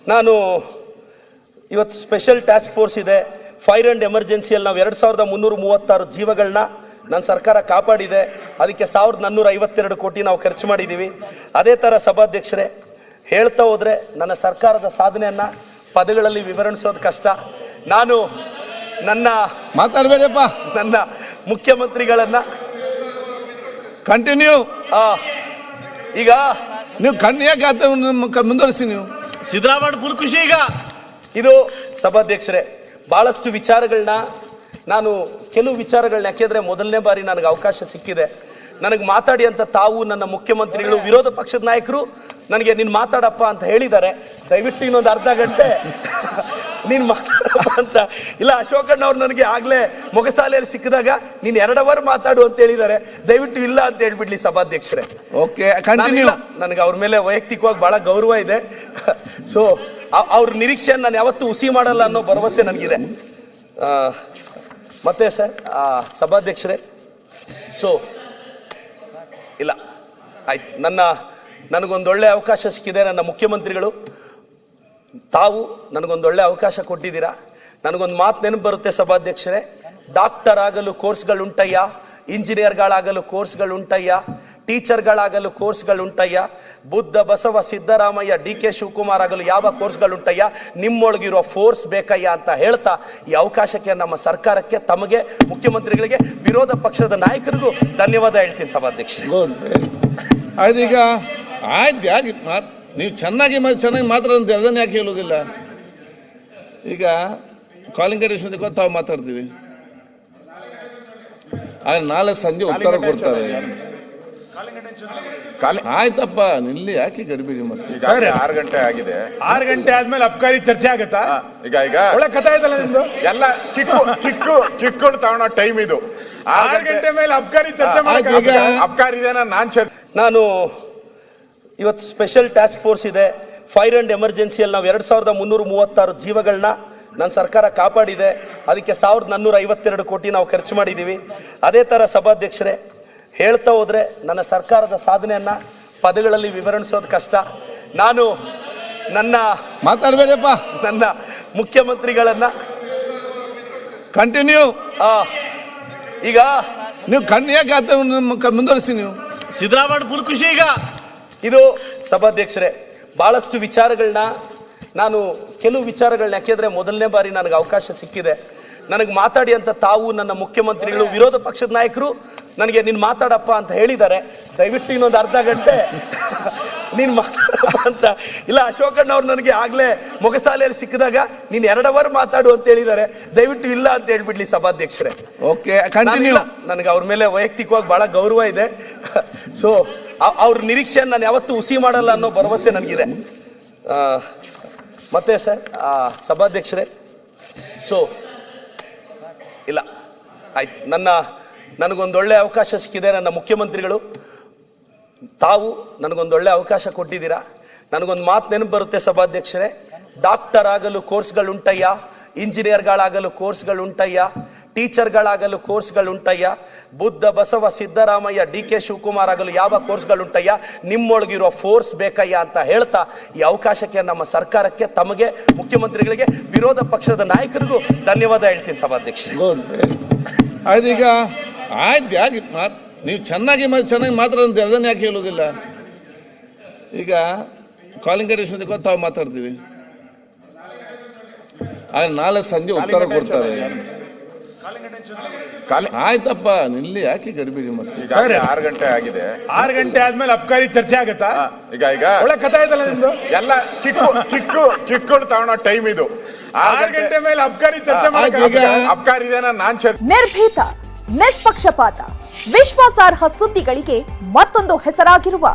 ನಾನು ಇವತ್ತು special task force ಇದೆ. ಫೈರ್ ಅಂಡ್ ಎಮರ್ಜೆನ್ಸಿಯಲ್ಲಿ ನಾವು 2336 ಜೀವಗಳನ್ನ ನನ್ನ ಸರ್ಕಾರ ಕಾಪಾಡಿದೆ. ಅದಕ್ಕೆ 1452 ಕೋಟಿ ನಾವು ಖರ್ಚು ಮಾಡಿದ್ದೀವಿ. ಅದೇ ಥರ ಸಭಾಧ್ಯಕ್ಷರೇ, ಹೇಳ್ತಾ ಹೋದರೆ ನನ್ನ ಸರ್ಕಾರದ ಸಾಧನೆಯನ್ನು ಪದಗಳಲ್ಲಿ ವಿವರಿಸೋದು ಕಷ್ಟ. ನಾನು ಮಾತಾಡಬೇಡಪ್ಪ. ನನ್ನ ಮುಖ್ಯಮಂತ್ರಿಗಳನ್ನ ಕಂಟಿನ್ಯೂ. ಈಗ ನೀವು ಯಾಕೆ ಮುಂದುವರಿಸಿ. ನೀವು ಸಿದ್ದರಾಮಯ್ಯ ಫುಲ್ ಖುಷಿ. ಈಗ ಇದು ಸಭಾಧ್ಯಕ್ಷರೇ, ಬಹಳಷ್ಟು ವಿಚಾರಗಳನ್ನ ಕೆಲವು ವಿಚಾರಗಳನ್ನ ಯಾಕೆಂದ್ರೆ ಮೊದಲನೇ ಬಾರಿ ನನಗೆ ಅವಕಾಶ ಸಿಕ್ಕಿದೆ. ನನಗೆ ಮಾತಾಡಿ ಅಂತ ತಾವು ನನ್ನ ಮುಖ್ಯಮಂತ್ರಿಗಳು, ವಿರೋಧ ಪಕ್ಷದ ನಾಯಕರು ನನಗೆ ನೀನು ಮಾತಾಡಪ್ಪ ಅಂತ ಹೇಳಿದ್ದಾರೆ. ದಯವಿಟ್ಟು ಇನ್ನೊಂದು ಅರ್ಧ ಗಂಟೆ ನೀನು ಮಾತಾಡಪ್ಪ ಅಂತ ಇಲ್ಲ. ಅಶೋಕಣ್ಣ ಅವ್ರು ನನಗೆ ಆಗ್ಲೇ ಮೊಗಸಾಲೆಯಲ್ಲಿ ಸಿಕ್ಕಿದಾಗ ನೀನು 2 ಅವರ್ ಮಾತಾಡು ಅಂತ ಹೇಳಿದ್ದಾರೆ. ದಯವಿಟ್ಟು ಇಲ್ಲ ಅಂತ ಹೇಳ್ಬಿಡ್ಲಿ ಸಭಾಧ್ಯಕ್ಷರೇ. ಓಕೆ, ನನಗೆ ಅವ್ರ ಮೇಲೆ ವೈಯಕ್ತಿಕವಾಗಿ ಬಹಳ ಗೌರವ ಇದೆ. ಸೊ ಅವ್ರ ನಿರೀಕ್ಷೆಯನ್ನು ನಾನು ಯಾವತ್ತೂ ಹುಸಿ ಮಾಡಲ್ಲ ಅನ್ನೋ ಭರವಸೆ ನನಗಿದೆ. ಮತ್ತೆ ಸರ್ ಸಭಾಧ್ಯಕ್ಷರೇ, ಸೊ ಇಲ್ಲ ಆಯ್ತು, ನನಗೊಂದೊಳ್ಳೆ ಅವಕಾಶ ಸಿಕ್ಕಿದೆ. ನನ್ನ ಮುಖ್ಯಮಂತ್ರಿಗಳು ತಾವು ನನಗೊಂದೊಳ್ಳೆ ಅವಕಾಶ ಕೊಟ್ಟಿದ್ದೀರಾ. ನನಗೊಂದು ಮಾತು ನೆನಪು ಬರುತ್ತೆ ಸಭಾಧ್ಯಕ್ಷರೇ, ಡಾಕ್ಟರ್ ಆಗಲು ಕೋರ್ಸ್ಗಳುಂಟಯ್ಯ, ಇಂಜಿನಿಯರ್ಗಳಾಗಲು ಕೋರ್ಸ್ಗಳುಂಟಯ್ಯ, ಟೀಚರ್ಗಳಾಗಲು ಕೋರ್ಸ್ಗಳುಂಟಯ್ಯ, ಬುದ್ಧ ಬಸವ ಸಿದ್ದರಾಮಯ್ಯ DK ಶಿವಕುಮಾರ್ ಆಗಲು ಯಾವ ಕೋರ್ಸ್ಗಳುಂಟಯ್ಯ, ನಿಮ್ಮೊಳಗಿರೋ ಫೋರ್ಸ್ ಬೇಕಯ್ಯ ಅಂತ ಹೇಳ್ತಾ ಈ ಅವಕಾಶಕ್ಕೆ ನಮ್ಮ ಸರ್ಕಾರಕ್ಕೆ, ತಮಗೆ ಮುಖ್ಯಮಂತ್ರಿಗಳಿಗೆ, ವಿರೋಧ ಪಕ್ಷದ ನಾಯಕರಿಗೂ ಧನ್ಯವಾದ ಹೇಳ್ತೀನಿ ಸಭಾಧ್ಯಕ್ಷ. ಈಗ ಆಯ್ತು, ಯಾಕೆ ನೀವು ಚೆನ್ನಾಗಿ ಮಾತಾಡೋದು ಅದನ್ನ ಯಾಕೆ ಹೇಳೋದಿಲ್ಲ? ಈಗ ಕಾಲಿಂಗ್ ಅಟೆನ್ಷನ್ ತಾವು ಮಾತಾಡ್ತೀವಿ, ಆದ್ರೆ ನಾಳೆ ಸಂಜೆ ಉತ್ತರ ಕೊಡ್ತಾರೆ. ಆಯ್ತಪ್ಪ, ನಿಲ್ಲಿ ಯಾಕೆ ಗಡಿಬಿಡಿ ಮತ್ತೆ? 6 ಗಂಟೆ ಆಗಿದೆ. 6 ಗಂಟೆ ಆದ್ಮೇಲೆ ಅಬ್ಕಾರಿ ಚರ್ಚೆ ಆಗತ್ತಾ? ಈಗ ಒಳ್ಳೆ ಕಥೆ ಆಯ್ತಲ್ಲ ನಿಮ್ದು. ಎಲ್ಲ ಕಿಕ್ಕೊಂಡು ತಗೊಳ್ಳೋ ಟೈಮ್ ಇದು. 6 ಗಂಟೆ ಮೇಲೆ ಅಬ್ಕಾರಿ ಚರ್ಚೆ ಮಾಡಕ್ಕೆ ಅಬ್ಕಾರಿ ಇದೆನಾ? ನಾನು ಇವತ್ತು ಸ್ಪೆಷಲ್ ಟಾಸ್ಕ್ ಫೋರ್ಸ್ ಇದೆ. ಫೈರ್ ಅಂಡ್ ಎಮರ್ಜೆನ್ಸಿಯಲ್ಲಿ ನಾವು 2336 ಜೀವಗಳನ್ನ ನನ್ನ ಸರ್ಕಾರ ಕಾಪಾಡಿದೆ. ಅದಕ್ಕೆ 1452 ಕೋಟಿ ನಾವು ಖರ್ಚು ಮಾಡಿದ್ದೀವಿ. ಅದೇ ಥರ ಸಭಾಧ್ಯಕ್ಷರೇ, ಹೇಳ್ತಾ ಹೋದರೆ ನನ್ನ ಸರ್ಕಾರದ ಸಾಧನೆಯನ್ನು ಪದಗಳಲ್ಲಿ ವಿವರಿಸೋದು ಕಷ್ಟ. ನಾನು ಮಾತಾಡಬೇಡಪ್ಪ. ನನ್ನ ಮುಖ್ಯಮಂತ್ರಿಗಳನ್ನ ಕಂಟಿನ್ಯೂ. ಈಗ ನೀವು ಯಾಕೆ ಮುಂದುವರಿಸಿ. ನೀವು ಸಿದ್ದರಾಮಯ್ಯ ಫುಲ್ ಖುಷಿ. ಈಗ ಇದು ಸಭಾಧ್ಯಕ್ಷರೇ, ಬಹಳಷ್ಟು ವಿಚಾರಗಳನ್ನ ಕೆಲವು ವಿಚಾರಗಳನ್ನ ಯಾಕೆಂದ್ರೆ ಮೊದಲನೇ ಬಾರಿ ನನಗೆ ಅವಕಾಶ ಸಿಕ್ಕಿದೆ. ನನಗೆ ಮಾತಾಡಿ ಅಂತ ತಾವು ನನ್ನ ಮುಖ್ಯಮಂತ್ರಿಗಳು, ವಿರೋಧ ಪಕ್ಷದ ನಾಯಕರು ನನಗೆ ನೀನು ಮಾತಾಡಪ್ಪ ಅಂತ ಹೇಳಿದ್ದಾರೆ. ದಯವಿಟ್ಟು ಇನ್ನೊಂದು ಅರ್ಧ ಗಂಟೆ ನೀನು ಮಾತಾಡಪ್ಪ ಅಂತ ಇಲ್ಲ. ಅಶೋಕಣ್ಣ ಅವ್ರು ನನಗೆ ಆಗ್ಲೇ ಮೊಗಸಾಲೆಯಲ್ಲಿ ಸಿಕ್ಕಿದಾಗ ನೀನು 2 ಅವರ್ ಮಾತಾಡು ಅಂತ ಹೇಳಿದ್ದಾರೆ. ದಯವಿಟ್ಟು ಇಲ್ಲ ಅಂತ ಹೇಳ್ಬಿಡ್ಲಿ ಸಭಾಧ್ಯಕ್ಷರೇ. ಓಕೆ, ನನಗೆ ಅವ್ರ ಮೇಲೆ ವೈಯಕ್ತಿಕವಾಗಿ ಬಹಳ ಗೌರವ ಇದೆ. ಸೊ ಅವ್ರ ನಿರೀಕ್ಷೆಯನ್ನು ನಾನು ಯಾವತ್ತೂ ಹುಸಿ ಮಾಡಲ್ಲ ಅನ್ನೋ ಭರವಸೆ ನನಗಿದೆ. ಮತ್ತೆ ಸರ್ ಸಭಾಧ್ಯಕ್ಷರೇ, ಸೊ ಇಲ್ಲ ಆಯ್ತು, ನನಗೊಂದೊಳ್ಳೆ ಅವಕಾಶ ಸಿಕ್ಕಿದೆ. ನನ್ನ ಮುಖ್ಯಮಂತ್ರಿಗಳು ತಾವು ನನಗೊಂದೊಳ್ಳೆ ಅವಕಾಶ ಕೊಟ್ಟಿದ್ದೀರಾ. ನನಗೊಂದು ಮಾತು ನೆನಪು ಬರುತ್ತೆ ಸಭಾಧ್ಯಕ್ಷರೇ, ಡಾಕ್ಟರ್ ಆಗಲು ಕೋರ್ಸ್ಗಳುಂಟಯ್ಯ, ಇಂಜಿನಿಯರ್ಗಳಾಗಲು ಕೋರ್ಸ್ಗಳುಂಟಯ್ಯ, ಟೀಚರ್ಗಳಾಗಲು ಕೋರ್ಸ್ಗಳುಂಟಯ್ಯ, ಬುದ್ಧ ಬಸವ ಸಿದ್ದರಾಮಯ್ಯ DK ಶಿವಕುಮಾರ್ ಆಗಲು ಯಾವ ಕೋರ್ಸ್ಗಳುಂಟಯ್ಯ, ನಿಮ್ಮೊಳಗಿರೋ ಫೋರ್ಸ್ ಬೇಕಯ್ಯ ಅಂತ ಹೇಳ್ತಾ ಈ ಅವಕಾಶಕ್ಕೆ ನಮ್ಮ ಸರ್ಕಾರಕ್ಕೆ, ತಮಗೆ ಮುಖ್ಯಮಂತ್ರಿಗಳಿಗೆ, ವಿರೋಧ ಪಕ್ಷದ ನಾಯಕರಿಗೂ ಧನ್ಯವಾದ ಹೇಳ್ತೀನಿ ಸಭಾಧ್ಯಕ್ಷ. ಈಗ ಆಯ್ತು, ಯಾಕೆ ನೀವು ಚೆನ್ನಾಗಿ ಮಾತಾಡೋದು ಅದನ್ನ ಯಾಕೆ ಹೇಳೋದಿಲ್ಲ? ಈಗ ಕಾಲಿಂಗ್ ಅಟೆನ್ಷನ್ ತಾವು ಮಾತಾಡ್ತೀವಿ, ಆದ್ರೆ ನಾಳೆ ಸಂಜೆ ಉತ್ತರ ಕೊಡ್ತಾರೆ. ಆಯ್ತಪ್ಪ, ನಿಲ್ಲಿ ಯಾಕೆ ಗಡಿಬಿಡಿ ಮತ್ತೆ? 6 ಗಂಟೆ ಆಗಿದೆ. 6 ಗಂಟೆ ಆದ್ಮೇಲೆ ಅಬ್ಕಾರಿ ಚರ್ಚೆ ಆಗತ್ತಾ? ಈಗ ಒಳ್ಳೆ ಕಥೆ ಆಯ್ತಲ್ಲ ನಿಮ್ದು. ಎಲ್ಲ ಕಿಕ್ಕೊಂಡು ತಗೊಳ್ಳೋ ಟೈಮ್ ಇದು. 6 ಗಂಟೆ ಮೇಲೆ ಅಬ್ಕಾರಿ ಚರ್ಚೆ ಮಾಡಕ್ಕೆ ಅಬ್ಕಾರಿ ಇದೆನಾ? ನಿರ್ಭೀತ, ನಿಷ್ಪಕ್ಷಪಾತ, ವಿಶ್ವಾಸಾರ್ಹ ಸುದ್ದಿಗಳಿಗೆ ಮತ್ತೊಂದು ಹೆಸರಾಗಿರುವ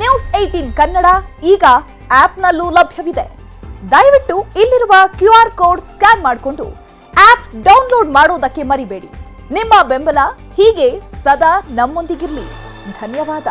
ನ್ಯೂಸ್ 18 ಕನ್ನಡ ಈಗ ಆಪ್ನಲ್ಲೂ ಲಭ್ಯವಿದೆ. ದಯವಿಟ್ಟು ಇಲ್ಲಿರುವ QR ಕೋಡ್ ಸ್ಕ್ಯಾನ್ ಮಾಡಿಕೊಂಡು ಆಪ್ ಡೌನ್ಲೋಡ್ ಮಾಡೋದಕ್ಕೆ ಮರಿಬೇಡಿ. ನಿಮ್ಮ ಬೆಂಬಲ ಹೀಗೆ ಸದಾ ನಮ್ಮೊಂದಿಗಿರಲಿ. ಧನ್ಯವಾದ.